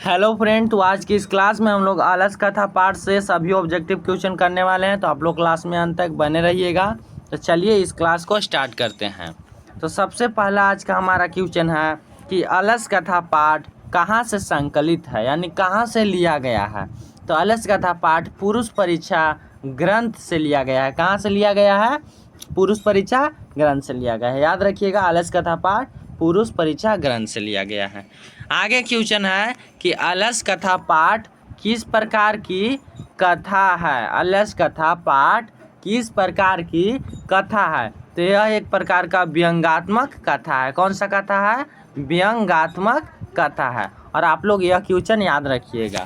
Hello friend, तो आज की इस क्लास में हम लोग आलस कथा पाठ से सभी ऑब्जेक्टिव क्वेश्चन करने वाले हैं। तो आप लोग क्लास में अंत तक बने रहिएगा। तो चलिए इस क्लास को स्टार्ट करते हैं। तो सबसे पहला आज का हमारा क्वेश्चन है कि आलस कथा पाठ कहाँ से संकलित है, यानी कहाँ से लिया गया है। तो आलस कथा पाठ पुरुष परीक्षा ग्रंथ से लिया गया है। कहाँ से लिया गया है? पुरुष परीक्षा ग्रंथ से लिया गया है। याद रखिएगा, आलस कथा पाठ पुरुष परीक्षा ग्रंथ से लिया गया है। आगे क्वेश्चन है कि आलस कथा पाठ किस प्रकार की कथा है। आलस कथा पाठ किस प्रकार की कथा है? तो यह एक प्रकार का व्यंग्यात्मक कथा है। कौन सा कथा है? व्यंग्यात्मक कथा है। और आप लोग यह क्वेश्चन याद रखिएगा।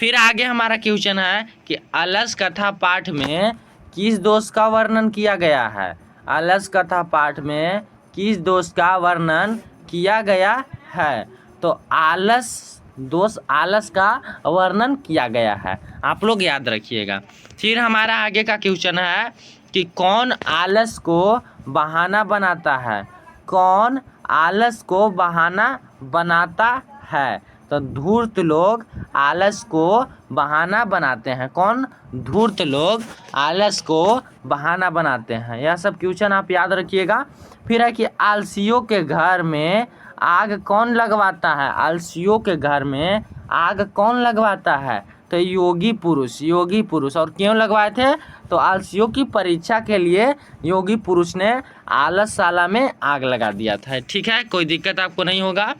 फिर आगे हमारा क्वेश्चन है कि आलस कथा पाठ में किस दोष का वर्णन किया गया है। आलस कथा पाठ में किस दोष का वर्णन किया गया है? तो आलस दोष, आलस का वर्णन किया गया है। आप लोग याद रखिएगा। फिर हमारा आगे का क्वेश्चन है कि कौन आलस को बहाना बनाता है। कौन आलस को बहाना बनाता है? तो धूर्त लोग आलस को बहाना बनाते हैं। कौन? धूर्त लोग आलस को बहाना बनाते हैं। यह सब क्वेश्चन आप याद रखिएगा। फिर है कि आलसियों के घर में आग कौन लगवाता है। आलसियों के घर में आग कौन लगवाता है? तो योगी पुरुष। योगी पुरुष। और क्यों लगवाए थे? तो आलसियों की परीक्षा के लिए योगी पुरुष ने आलसशाला में आग लगा दिया था। ठीक है, कोई दिक्कत आपको नहीं होगा।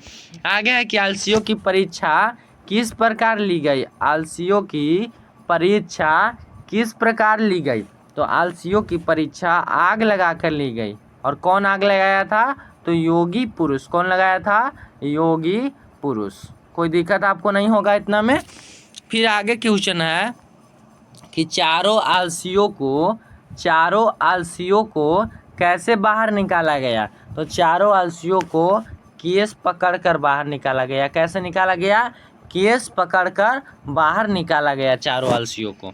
आगे है कि आलसियों की परीक्षा किस प्रकार ली गई। आलसियों की परीक्षा किस प्रकार ली गई? तो आलसियों की परीक्षा आग लगाकर ली गई। और कौन आग लगाया था? तो योगी पुरुष। कौन लगाया था? योगी पुरुष। कोई दिक्कत आपको नहीं होगा इतना में। फिर आगे क्वेश्चन है कि चारों आलसियों को कैसे बाहर निकाला गया। तो चारों आलसियों को केस पकड़कर बाहर निकाला गया। कैसे निकाला गया? केस पकड़कर बाहर निकाला गया चारों आलसियों को।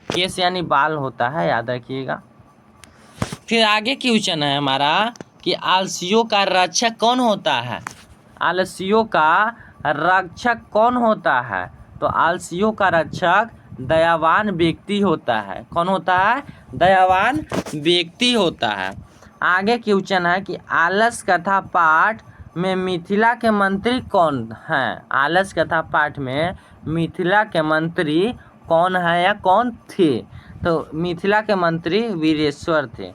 केस यानी बाल होता है, याद रखिएगा। फिर आगे क्वेश्चन है हमारा कि आलसियों का रक्षक कौन होता है। आलसियों का रक्षक कौन होता है? तो आलसियों का रक्षक दयावान व्यक्ति होता है। कौन होता है? दयावान व्यक्ति होता है। आगे क्वेश्चन है कि आलस कथा पाठ में मिथिला के मंत्री कौन हैं। आलस कथा पाठ में मिथिला के मंत्री कौन है या कौन थे? तो मिथिला के मंत्री वीरेश्वर थे।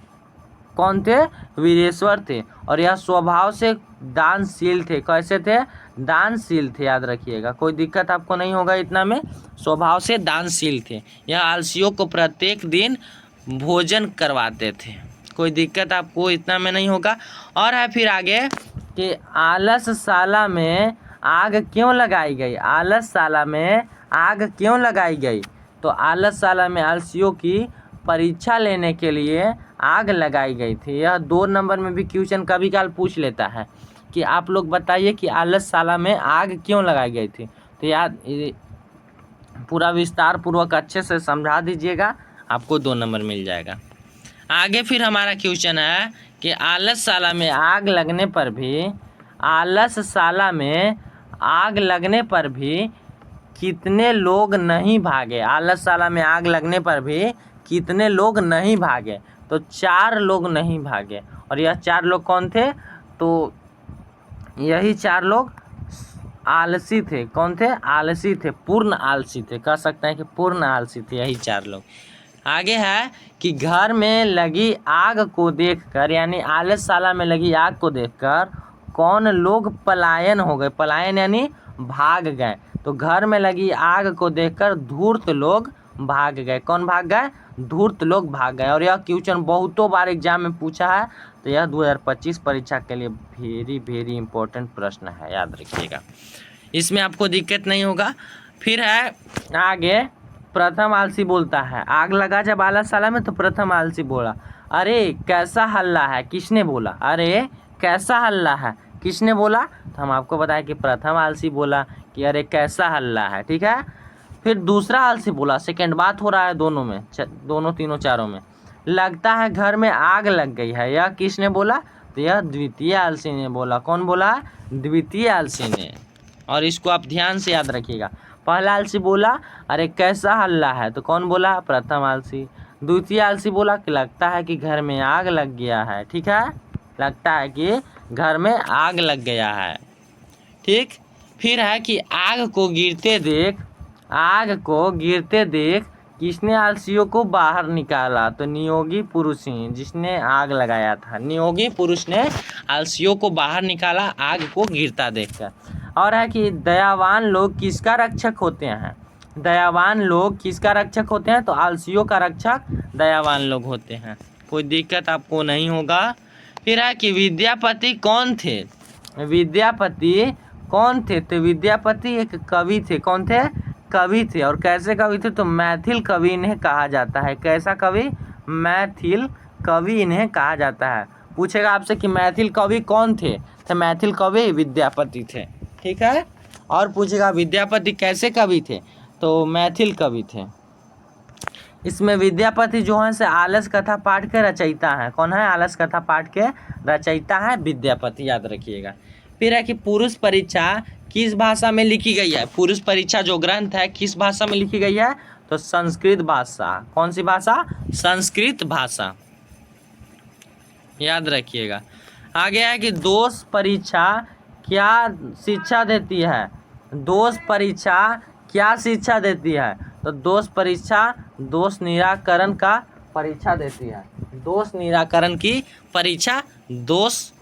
कौन थे? वीरेश्वर थे। और यह स्वभाव से दानशील थे। कैसे थे? दानशील थे, याद रखिएगा। कोई दिक्कत आपको नहीं होगा इतना में। स्वभाव से दानशील थे। यह आलसियों को प्रत्येक दिन भोजन करवाते थे। कोई दिक्कत आपको इतना में नहीं होगा। और है फिर आगे कि आलसशाला में आग क्यों लगाई गई। आलसशाला में आग क्यों लगाई गई? तो आलसशाला में आलसियों की परीक्षा लेने के लिए आग लगाई गई थी। यह 2 नंबर में भी क्वेश्चन कभी काल पूछ लेता है कि आप लोग बताइए कि आलसशाला में आग क्यों लगाई गई थी। तो याद पूरा विस्तार पूर्वक अच्छे से समझा दीजिएगा, आपको 2 नंबर मिल जाएगा। आगे फिर हमारा क्वेश्चन है कि आलसशाला में आग लगने पर भी कितने लोग नहीं भागे। आलसशाला में आग लगने पर भी कितने लोग नहीं भागे? तो 4 लोग नहीं भागे। और यह 4 लोग कौन थे? तो यही 4 लोग आलसी थे। कौन थे? आलसी थे, पूर्ण आलसी थे। कह सकते हैं कि पूर्ण आलसी थे यही 4 लोग। आगे है कि घर में लगी आग को देखकर, यानी आलसशाला में लगी आग को देखकर कौन लोग पलायन हो गए। पलायन यानी भाग गए। तो घर में लगी आग को देखकर धूर्त लोग भाग गए। कौन भाग गए? धूर्त लोग भाग गए। और यह क्वेश्चन बहुतों बार एग्जाम में पूछा है। तो यह 2025 परीक्षा के लिए वेरी इंपॉर्टेंट प्रश्न है, याद रखिएगा। इसमें आपको दिक्कत नहीं होगा। फिर है आगे, प्रथम आलसी बोलता है। आग लगा जब आलसशाला में तो प्रथम आलसी बोला, अरे कैसा हल्ला है। किसने बोला? अरे कैसा हल्ला है, किसने बोला? तो हम आपको बताएं कि प्रथम आलसी बोला कि अरे कैसा हल्ला है। ठीक है। फिर दूसरा आलसी बोला, सेकंड बात हो रहा है दोनों में, दोनों तीनों चारों में, लगता है घर में आग लग गई है। यह किसने बोला? तो यह द्वितीय आलसी ने बोला। कौन बोला? द्वितीय आलसी ने। और इसको आप ध्यान से याद रखिएगा। पहला आलसी बोला अरे कैसा हल्ला है, तो कौन बोला? प्रथम आलसी। द्वितीय आलसी बोला कि लगता है कि घर में आग लग गया है। ठीक है, लगता है कि घर में आग लग गया है। ठीक, फिर है कि आग को गिरते देख किसने आलसियों को बाहर निकाला? तो नियोगी पुरुष ही, जिसने आग लगाया था, नियोगी पुरुष ने आलसियों को बाहर निकाला आग को गिरता देखकर। और है कि दयावान लोग किसका रक्षक होते हैं? दयावान लोग किसका रक्षक होते हैं? तो आलसियों का रक्षक दयावान लोग होते हैं। कोई दिक्कत आपको नहीं होगा। फिर है कि विद्यापति कौन थे? विद्यापति कौन थे? तो विद्यापति एक कवि थे। कौन थे? कवि थे। और कैसे कवि थे? तो मैथिल कवि इन्हें कहा जाता है। कैसा कवि? मैथिल कवि इन्हें कहा जाता है। पूछेगा आपसे कि मैथिल कवि कौन थे? तो मैथिल कवि विद्यापति थे। ठीक है, और पूछेगा विद्यापति कैसे कवि थे? तो मैथिल कवि थे। इसमें विद्यापति जो है से आलस कथा पाठ के रचयिता हैं। कौन है? आलस कथा पाठ के रचयिता है विद्यापति, याद रखिएगा। फिर है कि पुरुष परीक्षा किस भाषा में लिखी गई है? पुरुष परीक्षा जो ग्रंथ है किस भाषा में लिखी गई है? तो संस्कृत भाषा। कौन सी भाषा? संस्कृत भाषा, याद रखिएगा। आगे है कि दोष परीक्षा क्या शिक्षा देती है? दोष परीक्षा क्या शिक्षा देती है? तो दोष परीक्षा दोष निराकरण का परीक्षा देती है। दोष निराकरण की परीक्षा दोस्त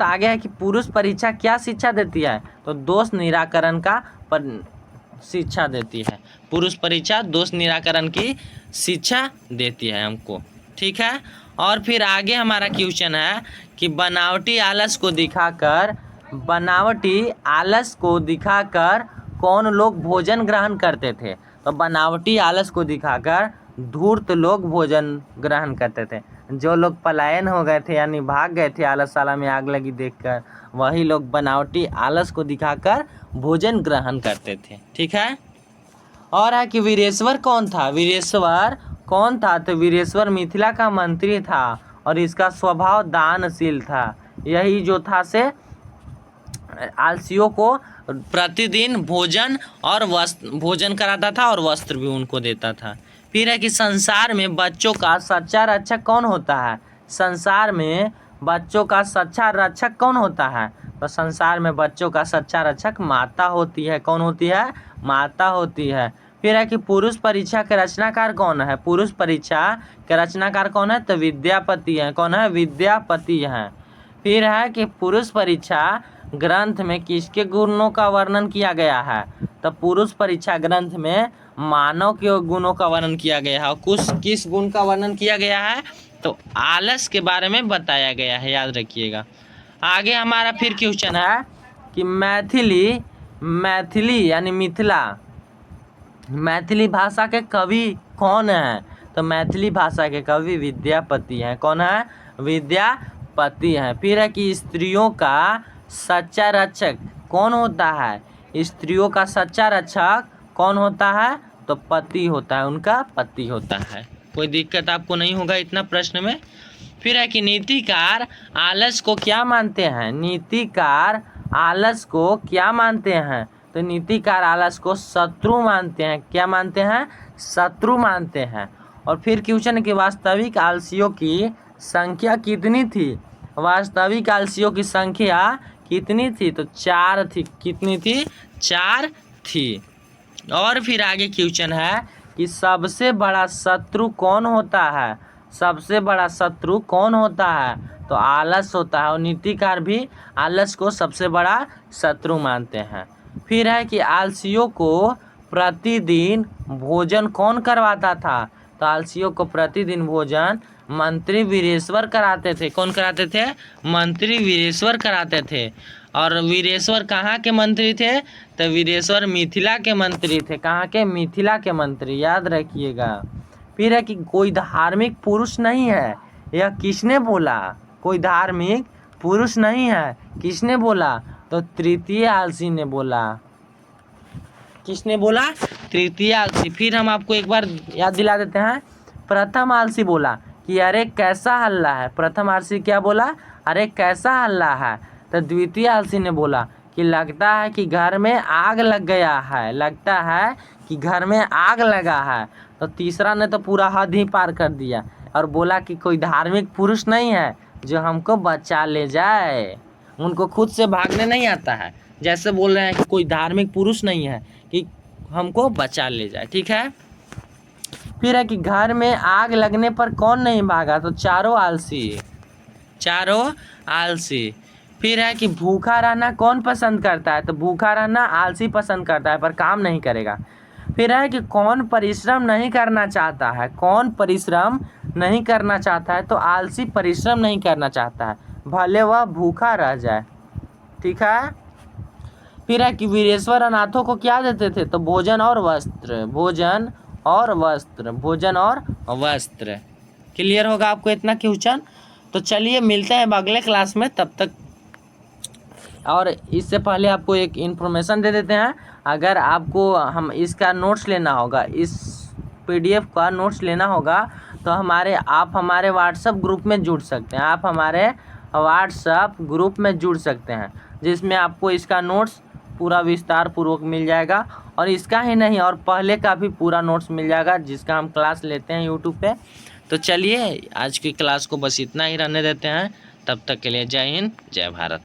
आगे है कि पुरुष परीक्षा क्या शिक्षा देती है? तो दोष निराकरण का शिक्षा देती है। पुरुष परीक्षा दोष निराकरण की शिक्षा देती है हमको। ठीक है, और फिर आगे हमारा क्वेश्चन है कि बनावटी आलस को दिखाकर कौन लोग भोजन ग्रहण करते थे? तो बनावटी आलस को दिखाकर धूर्त लोग भोजन ग्रहण करते थे। जो लोग पलायन हो गए थे यानी भाग गए थे आलसशाला में आग लगी देखकर, वही लोग बनावटी आलस को दिखाकर भोजन ग्रहण करते थे। ठीक है, और है कि वीरेश्वर कौन था? वीरेश्वर कौन था? तो वीरेश्वर मिथिला का मंत्री था और इसका स्वभाव दानशील था। यही जो था से आलसियों को प्रतिदिन भोजन कराता था और वस्त्र भी उनको देता था। फिर है कि संसार में बच्चों का सच्चा रक्षक कौन होता है? संसार में बच्चों का सच्चा रक्षक कौन होता है? तो संसार में बच्चों का सच्चा रक्षक माता होती है। कौन होती है? माता होती है। फिर है कि पुरुष परीक्षा के रचनाकार कौन है? पुरुष परीक्षा के रचनाकार कौन है? तो विद्यापति हैं। कौन है? विद्यापति हैं। फिर है कि पुरुष परीक्षा ग्रंथ में किसके गुणों का वर्णन किया गया है? तो पुरुष परीक्षा ग्रंथ में मानव के गुणों का वर्णन किया गया है। और किस गुण का वर्णन किया गया है? तो आलस के बारे में बताया गया है, याद रखिएगा। आगे हमारा फिर क्वेश्चन है कि मैथिली यानी मैथिली भाषा के कवि कौन हैं? तो मैथिली भाषा के कवि विद्यापति हैं। कौन है? विद्यापति हैं। फिर है कि स्त्रियों का सच्चा रक्षक कौन होता है? स्त्रियों का सच्चा रक्षक कौन होता है? तो पति होता है, उनका पति होता है। कोई दिक्कत आपको नहीं होगा इतना प्रश्न में। फिर है कि नीतिकार आलस को क्या मानते हैं? नीतिकार आलस को क्या मानते हैं? तो नीतिकार आलस को शत्रु मानते हैं। क्या मानते हैं? शत्रु मानते हैं। और फिर क्वेश्चन कि वास्तविक आलसियों की संख्या कितनी थी? वास्तविक आलसियों की संख्या कितनी थी? तो 4 थी। कितनी थी? 4 थी। और फिर आगे क्वेश्चन है कि सबसे बड़ा शत्रु कौन होता है? सबसे बड़ा शत्रु कौन होता है? तो आलस होता है। और नीतिकार भी आलस को सबसे बड़ा शत्रु मानते हैं। फिर है कि आलसियों को प्रतिदिन भोजन कौन करवाता था? तो आलसियों को प्रतिदिन भोजन मंत्री वीरेश्वर कराते थे। कौन कराते थे? मंत्री वीरेश्वर कराते थे। और वीरेश्वर कहाँ के मंत्री थे? तो वीरेश्वर मिथिला के मंत्री थे। कहाँ के? मिथिला के मंत्री, याद रखिएगा। फिर है कि कोई धार्मिक पुरुष नहीं है। यह किसने बोला? कोई धार्मिक पुरुष नहीं है, किसने बोला? तो तृतीय आलसी ने बोला। किसने बोला? तृतीय आलसी। फिर हम आपको एक बार याद दिला देते हैं। प्रथम आलसी बोला कि अरे कैसा हल्ला है। प्रथम आलसी क्या बोला, अरे कैसा हल्ला है। तो द्वितीय आलसी ने बोला कि लगता है कि घर में आग लग गया है, लगता है कि घर में आग लगा है। तो तीसरा ने तो पूरा हद ही पार कर दिया और बोला कि कोई धार्मिक पुरुष नहीं है जो हमको बचा ले जाए। उनको खुद से भागने नहीं आता है, जैसे बोल रहे हैं कि कोई धार्मिक पुरुष नहीं है कि हमको बचा ले जाए। ठीक है, फिर है कि घर में आग लगने पर कौन नहीं भागा, तो चारों आलसी, चारों आलसी। फिर है कि भूखा रहना कौन पसंद करता है, तो भूखा रहना आलसी पसंद करता है पर काम नहीं करेगा। फिर है कि कौन परिश्रम नहीं करना चाहता है, कौन परिश्रम नहीं करना चाहता है, तो आलसी परिश्रम नहीं करना चाहता है, भले वह भूखा रह जाए। ठीक है, फिर है कि वीरेश्वर अनाथों को क्या देते थे, तो भोजन और वस्त्र, भोजन और वस्त्र, भोजन और वस्त्र। क्लियर होगा आपको इतना क्वेश्चन। तो चलिए मिलते हैं अगले क्लास में, तब तक। और इससे पहले आपको एक इन्फॉर्मेशन दे देते हैं, अगर आपको हम इसका नोट्स लेना होगा, इस PDF का नोट्स लेना होगा, तो आप हमारे व्हाट्सएप ग्रुप में जुड़ सकते हैं, आप हमारे व्हाट्सएप ग्रुप में जुड़ सकते हैं, जिसमें आपको इसका नोट्स पूरा विस्तार पूर्वक मिल जाएगा। और इसका ही नहीं, और पहले का भी पूरा नोट्स मिल जाएगा जिसका हम क्लास लेते हैं यूट्यूब पे। तो चलिए आज की क्लास को बस इतना ही रहने देते हैं, तब तक के लिए जय हिंद, जय भारत।